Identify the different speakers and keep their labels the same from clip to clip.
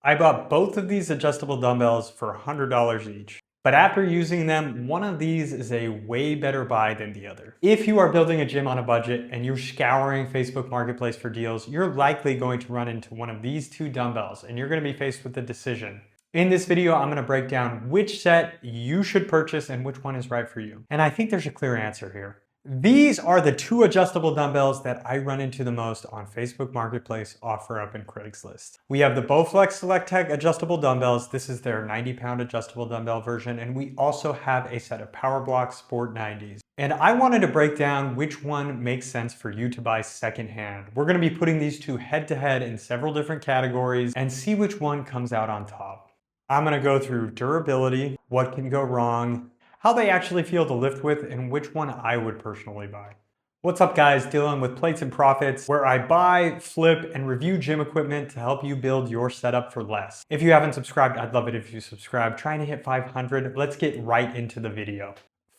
Speaker 1: I bought both of these adjustable dumbbells for $100 each. But after using them, one of these is a way better buy than the other. If you are building a gym on a budget and you're scouring Facebook Marketplace for deals, you're likely going to run into one of these two dumbbells and you're going to be faced with a decision. In this video, I'm going to break down which set you should purchase and which one is right for you. And I think there's a clear answer here. These are the two adjustable dumbbells that I run into the most on Facebook Marketplace, OfferUp, and Craigslist. We have the Bowflex Select Tech adjustable dumbbells. This is their 90-pound adjustable dumbbell version. And we also have a set of Powerblocks Sport 90s. And I wanted to break down which one makes sense for you to buy secondhand. We're going to be putting these two head to head in several different categories and see which one comes out on top. I'm going to go through durability, what can go wrong, how they actually feel to lift with, and which one I would personally buy. What's up guys, Dylan with Plates and Profits, where I buy, flip, and review gym equipment to help you build your setup for less. If you haven't subscribed, I'd love it if you subscribe. Trying to hit 500, let's get right into the video.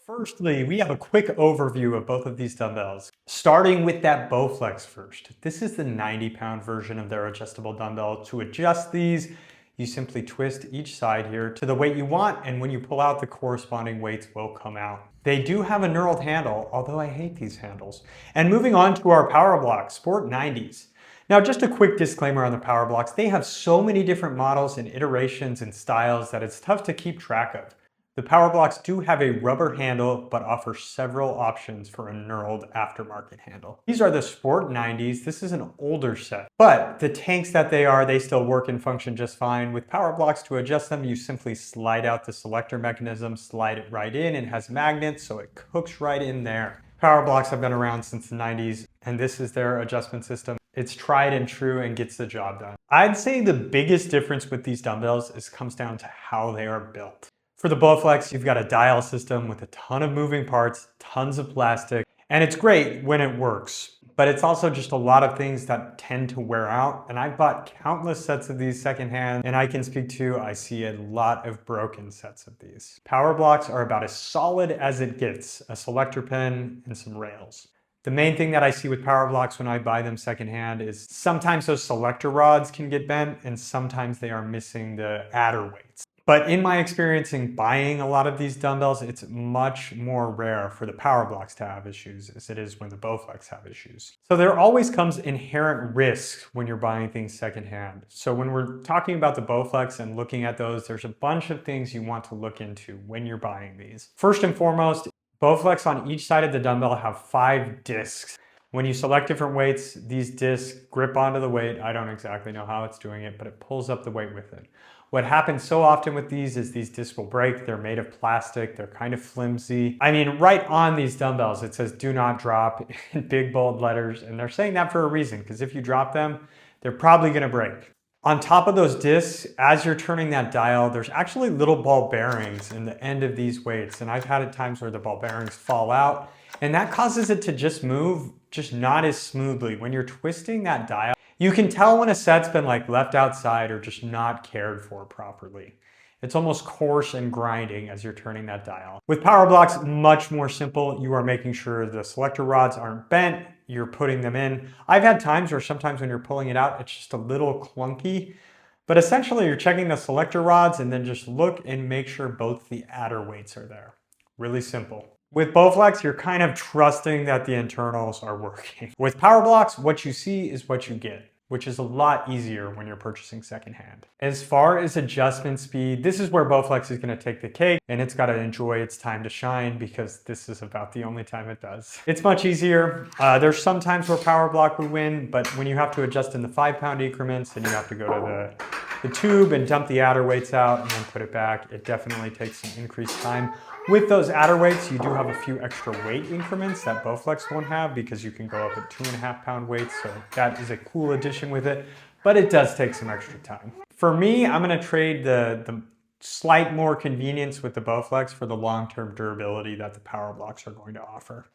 Speaker 1: Firstly, we have a quick overview of both of these dumbbells. Starting with that Bowflex first. This is the 90-pound version of their adjustable dumbbell. To adjust these, you simply twist each side here to the weight you want, and when you pull out, the corresponding weights will come out. They do have a knurled handle, although I hate these handles. And moving on to our Powerblocks Sport 90s. Now, just a quick disclaimer on the Powerblocks. They have so many different models and iterations and styles that it's tough to keep track of. The Powerblocks do have a rubber handle, but offer several options for a knurled aftermarket handle. These are the Sport 90s. This is an older set, but the tanks that they still work and function just fine. With Powerblocks, to adjust them, you simply slide out the selector mechanism, slide it right in. It has magnets, so it hooks right in there. Powerblocks have been around since the 90s, and this is their adjustment system. It's tried and true and gets the job done. I'd say the biggest difference with these dumbbells comes down to how they are built. For the Bowflex, you've got a dial system with a ton of moving parts, tons of plastic, and it's great when it works. But it's also just a lot of things that tend to wear out. And I've bought countless sets of these secondhand, and I can speak to, I see a lot of broken sets of these. Powerblocks are about as solid as it gets, a selector pin and some rails. The main thing that I see with Powerblocks when I buy them secondhand is sometimes those selector rods can get bent, and sometimes they are missing the adder weights. But in my experience in buying a lot of these dumbbells, it's much more rare for the Powerblocks to have issues as it is when the Bowflex have issues. So there always comes inherent risk when you're buying things secondhand. So when we're talking about the Bowflex and looking at those, there's a bunch of things you want to look into when you're buying these. First and foremost, Bowflex on each side of the dumbbell have 5 discs. When you select different weights, these discs grip onto the weight. I don't exactly know how it's doing it, but it pulls up the weight with it. What happens so often with these is these discs will break. They're made of plastic. They're kind of flimsy. I mean, right on these dumbbells, it says do not drop in big bold letters. And they're saying that for a reason, because if you drop them, they're probably gonna break. On top of those discs, as you're turning that dial, there's actually little ball bearings in the end of these weights. And I've had at times where the ball bearings fall out, and that causes it to just move just not as smoothly. When you're twisting that dial, you can tell when a set's been like left outside or just not cared for properly. It's almost coarse and grinding as you're turning that dial. With Powerblocks, much more simple. You are making sure the selector rods aren't bent. You're putting them in. I've had times where sometimes when you're pulling it out, it's just a little clunky. But essentially, you're checking the selector rods and then just look and make sure both the adder weights are there. Really simple. With Bowflex, you're kind of trusting that the internals are working. With Powerblocks, what you see is what you get, which is a lot easier when you're purchasing secondhand. As far as adjustment speed, this is where Bowflex is gonna take the cake, and it's gotta enjoy its time to shine because this is about the only time it does. It's much easier. There's some times where Powerblock would win, but when you have to adjust in the 5-pound increments and you have to go to the tube and dump the adder weights out and then put it back, it definitely takes some increased time. With those adder weights, you do have a few extra weight increments that Bowflex won't have because you can go up at 2.5-pound weights, so that is a cool addition with it, but it does take some extra time. For me, I'm gonna trade the slight more convenience with the Bowflex for the long-term durability that the Powerblocks are going to offer.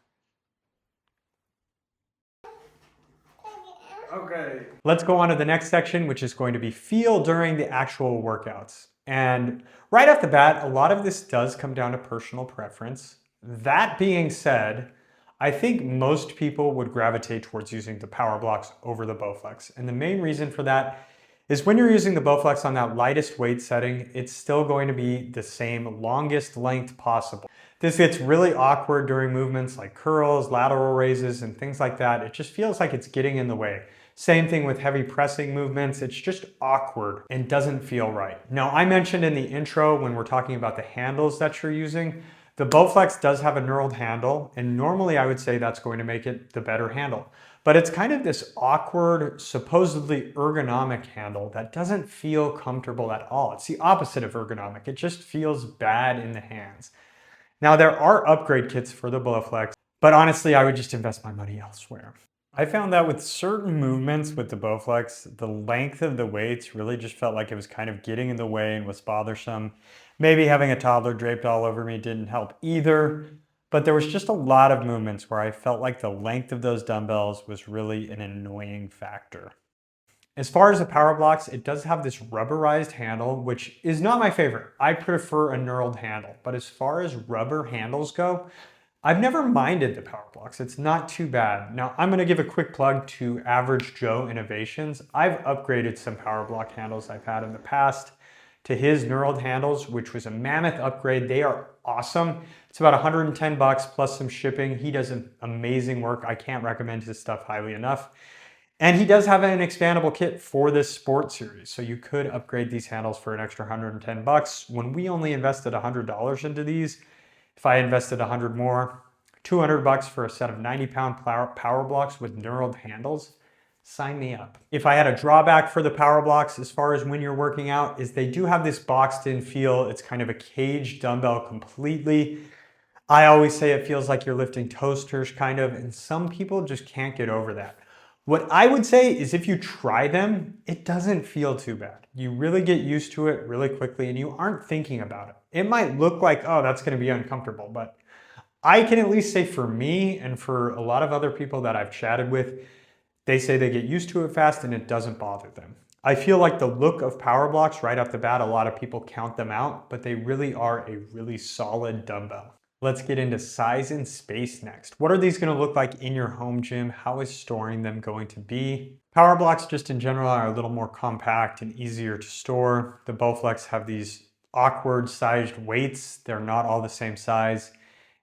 Speaker 1: Okay. Let's go on to the next section, which is going to be feel during the actual workouts. And right off the bat, a lot of this does come down to personal preference. That being said, I think most people would gravitate towards using the Powerblocks over the Bowflex. And the main reason for that is when you're using the Bowflex on that lightest weight setting, it's still going to be the same longest length possible. This gets really awkward during movements like curls, lateral raises, and things like that. It just feels like it's getting in the way. Same thing with heavy pressing movements. It's just awkward and doesn't feel right. Now, I mentioned in the intro when we're talking about the handles that you're using, the Bowflex does have a knurled handle, and normally I would say that's going to make it the better handle. But it's kind of this awkward, supposedly ergonomic handle that doesn't feel comfortable at all. It's the opposite of ergonomic. It just feels bad in the hands. Now, there are upgrade kits for the Bowflex, but honestly, I would just invest my money elsewhere. I found that with certain movements with the Bowflex, the length of the weights really just felt like it was kind of getting in the way and was bothersome. Maybe having a toddler draped all over me didn't help either, but there was just a lot of movements where I felt like the length of those dumbbells was really an annoying factor. As far as the Powerblocks, it does have this rubberized handle, which is not my favorite. I prefer a knurled handle, but as far as rubber handles go, I've never minded the Powerblocks. It's not too bad. Now, I'm gonna give a quick plug to Average Joe Innovations. I've upgraded some Powerblock handles I've had in the past to his knurled handles, which was a mammoth upgrade. They are awesome. It's about 110 bucks plus some shipping. He does amazing work. I can't recommend his stuff highly enough. And he does have an expandable kit for this sport series. So you could upgrade these handles for an extra 110 bucks. When we only invested $100 into these, if I invested 100 more, 200 bucks for a set of 90-pound Powerblocks with knurled handles, sign me up. If I had a drawback for the Powerblocks as far as when you're working out, is they do have this boxed in feel. It's kind of a caged dumbbell completely. I always say it feels like you're lifting toasters kind of, and some people just can't get over that. What I would say is if you try them, it doesn't feel too bad. You really get used to it really quickly and you aren't thinking about it. It might look like, oh, that's gonna be uncomfortable, but I can at least say for me and for a lot of other people that I've chatted with, they say they get used to it fast and it doesn't bother them. I feel like the look of Powerblocks right off the bat, a lot of people count them out, but they really are a really solid dumbbell. Let's get into size and space next. What are these gonna look like in your home gym? How is storing them going to be? Powerblocks just in general are a little more compact and easier to store. The Bowflex have these awkward sized weights. They're not all the same size.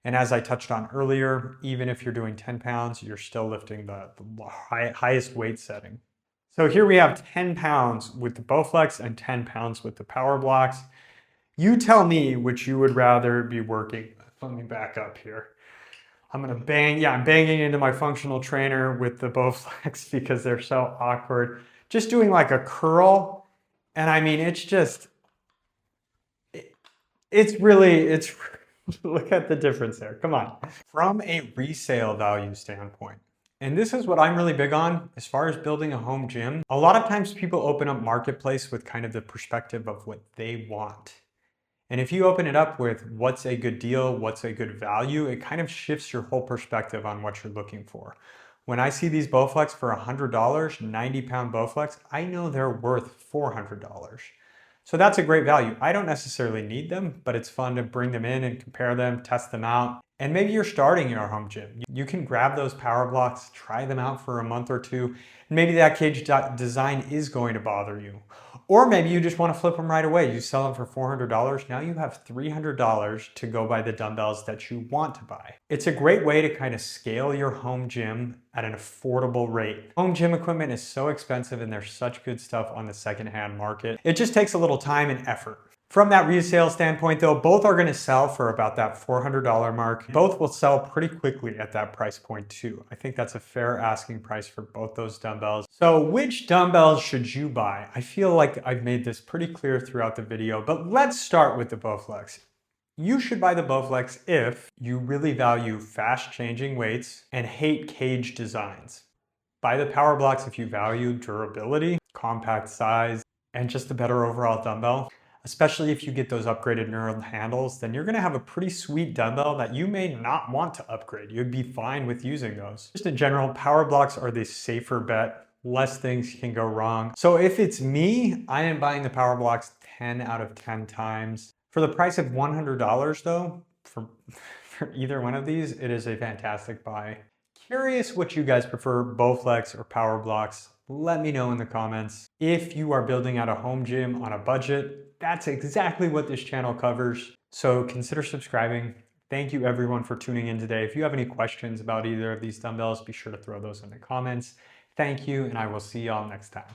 Speaker 1: And as I touched on earlier, even if you're doing 10 pounds, you're still lifting the highest weight setting. So here we have 10 pounds with the Bowflex and 10 pounds with the Powerblocks. You tell me which you would rather be working with. Let me back up here. I'm gonna I'm banging into my functional trainer with the Bowflex because they're so awkward. Just doing like a curl, and I mean, it's look at the difference there, come on. From a resale value standpoint, and this is what I'm really big on as far as building a home gym. A lot of times people open up Marketplace with kind of the perspective of what they want. And if you open it up with what's a good deal, what's a good value, it kind of shifts your whole perspective on what you're looking for. When I see these Bowflex for $100, 90-pound Bowflex, I know they're worth $400. So that's a great value. I don't necessarily need them, but it's fun to bring them in and compare them, test them out. And maybe you're starting your home gym. You can grab those Powerblocks, try them out for a month or two, and maybe that cage design is going to bother you. Or maybe you just want to flip them right away. You sell them for $400. Now you have $300 to go buy the dumbbells that you want to buy. It's a great way to kind of scale your home gym at an affordable rate. Home gym equipment is so expensive and there's such good stuff on the secondhand market. It just takes a little time and effort. From that resale standpoint though, both are gonna sell for about that $400 mark. Both will sell pretty quickly at that price point too. I think that's a fair asking price for both those dumbbells. So which dumbbells should you buy? I feel like I've made this pretty clear throughout the video, but let's start with the Bowflex. You should buy the Bowflex if you really value fast changing weights and hate cage designs. Buy the Powerblocks if you value durability, compact size, and just a better overall dumbbell. Especially if you get those upgraded knurled handles, then you're gonna have a pretty sweet dumbbell that you may not want to upgrade. You'd be fine with using those. Just in general, Powerblocks are the safer bet. Less things can go wrong. So if it's me, I am buying the Powerblocks 10 out of 10 times. For the price of $100 though, for either one of these, it is a fantastic buy. Curious what you guys prefer, Bowflex or Powerblocks. let me know in the comments. If you are building out a home gym on a budget, that's exactly what this channel covers. So consider subscribing. Thank you everyone for tuning in today. If you have any questions about either of these dumbbells, be sure to throw those in the comments. Thank you, and I will see y'all next time.